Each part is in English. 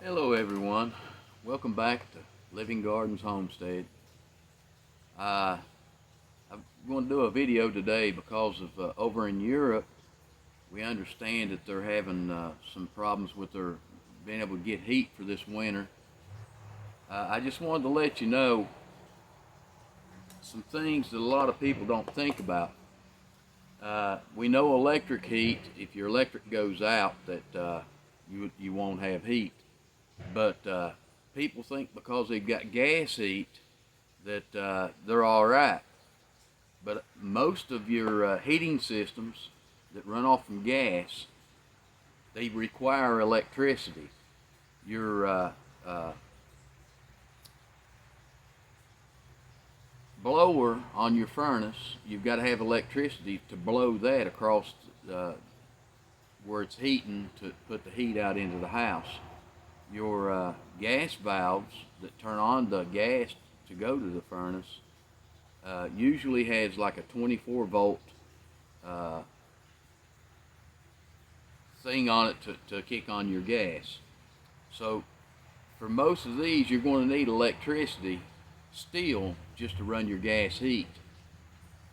Hello everyone, welcome back to Living Gardens Homestead. I'm going to do a video today because of over in Europe we understand that they're having some problems with their being able to get heat for this winter. I just wanted to let you know some things that a lot of people don't think about. We know electric heat, if your electric goes out, that you won't have heat. But people think because they've got gas heat that they're all right. But most of your heating systems that run off from gas, they require electricity. Your blower on your furnace, you've got to have electricity to blow that across where it's heating to put the heat out into the house. Your gas valves that turn on the gas to go to the furnace usually has like a 24 volt thing on it to kick on your gas. So for most of these you're going to need electricity still just to run your gas heat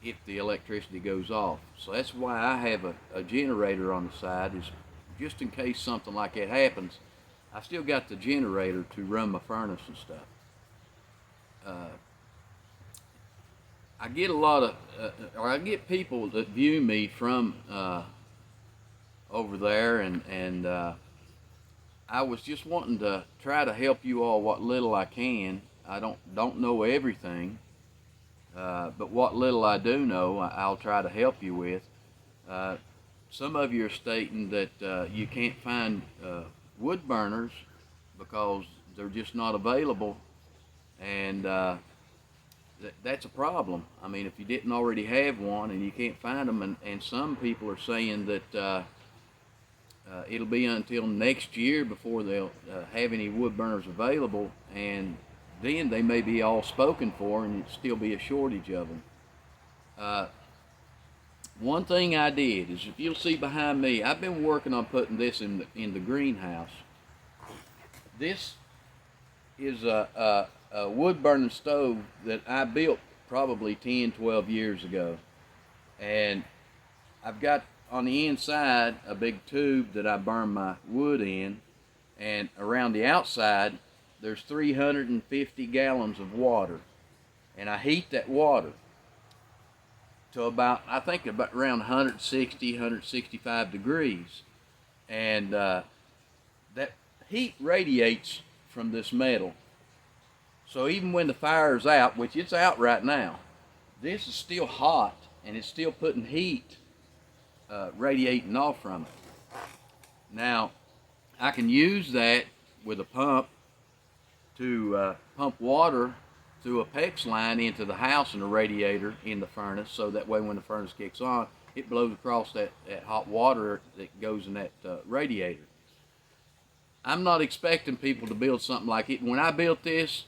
if the electricity goes off. So that's why I have a generator on the side, is just in case something like that happens. I still got the generator to run my furnace and stuff. I get a lot of, or I get people that view me from over there, and I was just wanting to try to help you all what little I can. I don't know everything, but what little I do know, I'll try to help you with. Some of you are stating that you can't find wood burners because they're just not available, and that's a problem. I mean, if you didn't already have one and you can't find them, and some people are saying that it'll be until next year before they'll have any wood burners available, and then they may be all spoken for and it'll still be a shortage of them. One thing I did is, if you'll see behind me, I've been working on putting this in the greenhouse. This is a wood burning stove that I built probably 10-12 years ago, and I've got on the inside a big tube that I burn my wood in, and around the outside there's 350 gallons of water, and I heat that water to about, I think about around 160, 165 degrees, and that heat radiates from this metal. So even when the fire's out, which it's out right now, this is still hot and it's still putting heat radiating off from it. Now, I can use that with a pump to pump water through a PEX line into the house and a radiator in the furnace, so that way when the furnace kicks on, it blows across that hot water that goes in that radiator. I'm not expecting people to build something like it. When I built this,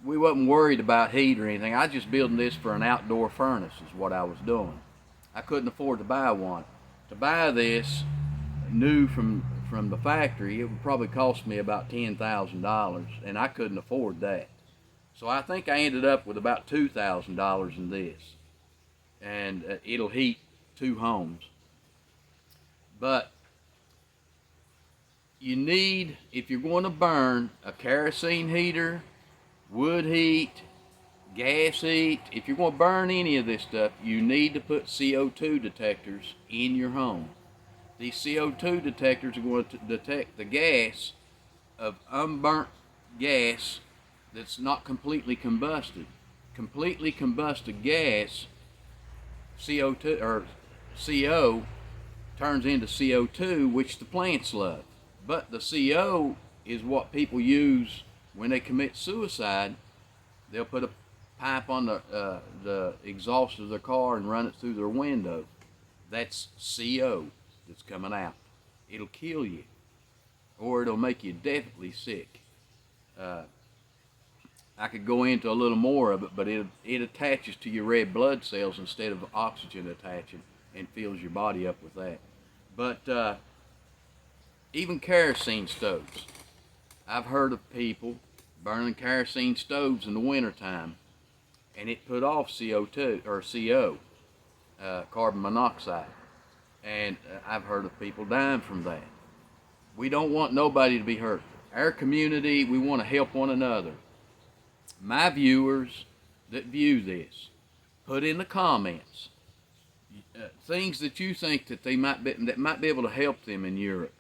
we wasn't worried about heat or anything. I was just building this for an outdoor furnace is what I was doing. I couldn't afford to buy one. To buy this new from the factory, it would probably cost me about $10,000, and I couldn't afford that. So I think I ended up with about $2,000 in this, and it'll heat 2 homes. But you need, if you're going to burn, a kerosene heater, wood heat, gas heat. If you're going to burn any of this stuff, you need to put CO2 detectors in your home. These CO2 detectors are going to detect the gas of unburnt gas that's not completely combusted. Completely combusted gas, CO2 or CO, turns into CO2, which the plants love. But the CO is what people use when they commit suicide. They'll put a pipe on the exhaust of their car and run it through their window. That's CO that's coming out. It'll kill you, or it'll make you definitely sick. I could go into a little more of it, but it attaches to your red blood cells instead of oxygen attaching, and fills your body up with that. But even kerosene stoves, I've heard of people burning kerosene stoves in the wintertime, and it put off CO2 or CO, carbon monoxide. And I've heard of people dying from that. We don't want nobody to be hurt. Our community, we want to help one another. My viewers that view this, put in the comments things that you think that they might be able to help them in Europe.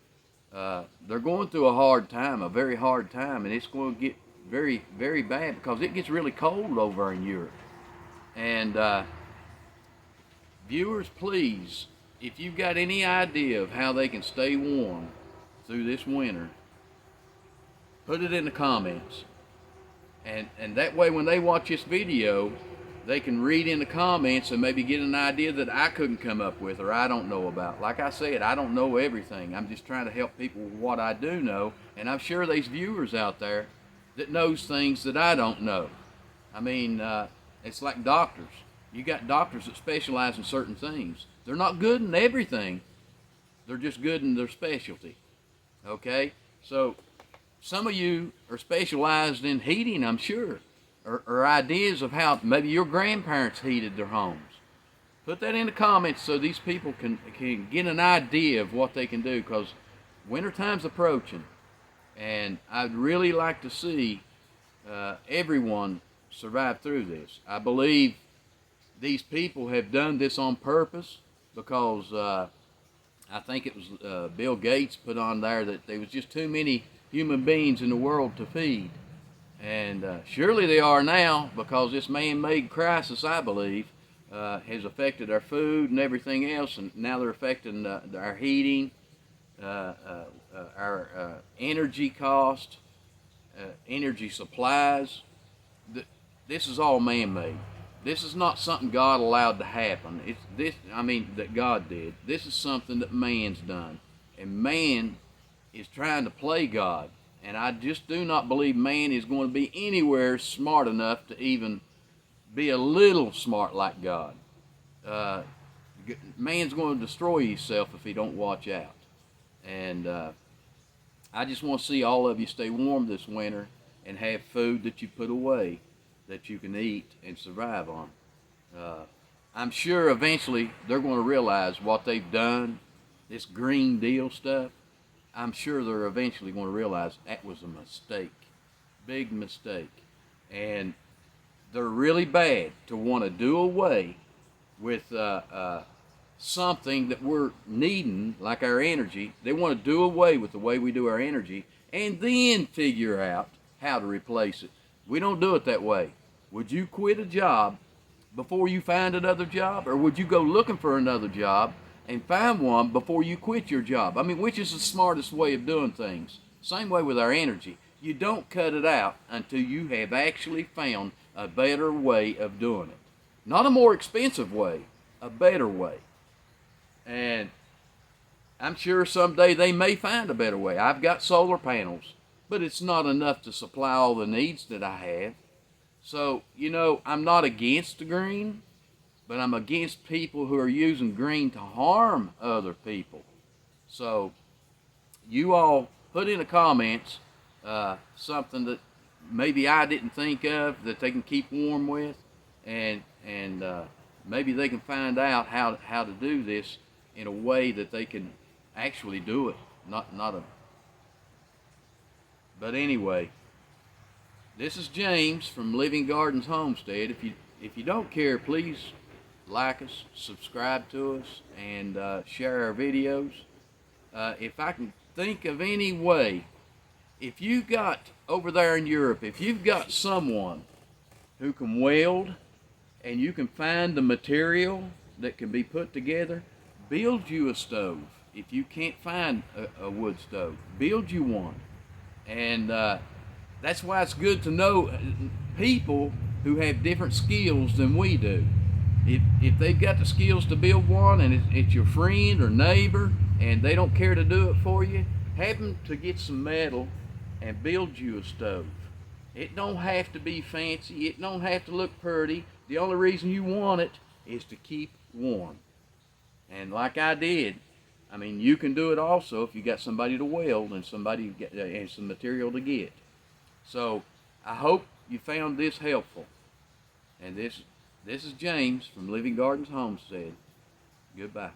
They're going through a hard time, a very hard time, and it's going to get very, very bad because it gets really cold over in Europe. And viewers, please, if you've got any idea of how they can stay warm through this winter, put it in the comments. And that way when they watch this video, they can read in the comments and maybe get an idea that I couldn't come up with or I don't know about. Like I said, I don't know everything. I'm just trying to help people with what I do know, and I'm sure there's viewers out there that knows things that I don't know. I mean, it's like doctors. You got doctors that specialize in certain things. They're not good in everything. They're just good in their specialty. Okay? So some of you are specialized in heating, I'm sure, or ideas of how maybe your grandparents heated their homes. Put that in the comments so these people can get an idea of what they can do, because wintertime's approaching, and I'd really like to see everyone survive through this. I believe these people have done this on purpose because I think it was Bill Gates put on there that there was just too many human beings in the world to feed. And surely they are now, because this man-made crisis, I believe, has affected our food and everything else, and now they're affecting our heating, our energy cost, energy supplies. This is all man-made. This is not something God allowed to happen. It's this, I mean, that God did. This is something that man's done, and man is trying to play God. And I just do not believe man is going to be anywhere smart enough to even be a little smart like God. Man's going to destroy himself if he don't watch out. And I just want to see all of you stay warm this winter and have food that you put away that you can eat and survive on. I'm sure eventually they're going to realize what they've done, this Green Deal stuff. I'm sure they're eventually going to realize that was a mistake, big mistake. And they're really bad to want to do away with something that we're needing, like our energy. They want to do away with the way we do our energy and then figure out how to replace it. We don't do it that way. Would you quit a job before you find another job, or would you go looking for another job and find one before you quit your job? I mean, which is the smartest way of doing things? Same way with our energy. You don't cut it out until you have actually found a better way of doing it. Not a more expensive way, a better way. And I'm sure someday they may find a better way. I've got solar panels, but it's not enough to supply all the needs that I have. So, you know, I'm not against the green, but I'm against people who are using green to harm other people. So you all put in the comments something that maybe I didn't think of that they can keep warm with, and maybe they can find out how to do this in a way that they can actually do it. But anyway, this is James from Living Gardens Homestead. If you don't care, please like us, subscribe to us, and share our videos. If I can think of any way, if you got over there in Europe, if you've got someone who can weld and you can find the material that can be put together, build you a stove. If you can't find a wood stove, build you one. And that's why it's good to know people who have different skills than we do. If they've got the skills to build one, and it's your friend or neighbor, and they don't care to do it for you, have them to get some metal and build you a stove. It don't have to be fancy. It don't have to look pretty. The only reason you want it is to keep warm. And like I did, I mean, you can do it also if you got somebody to weld and somebody and some material to get. So I hope you found this helpful. And this is James from Living Gardens Homestead. Goodbye.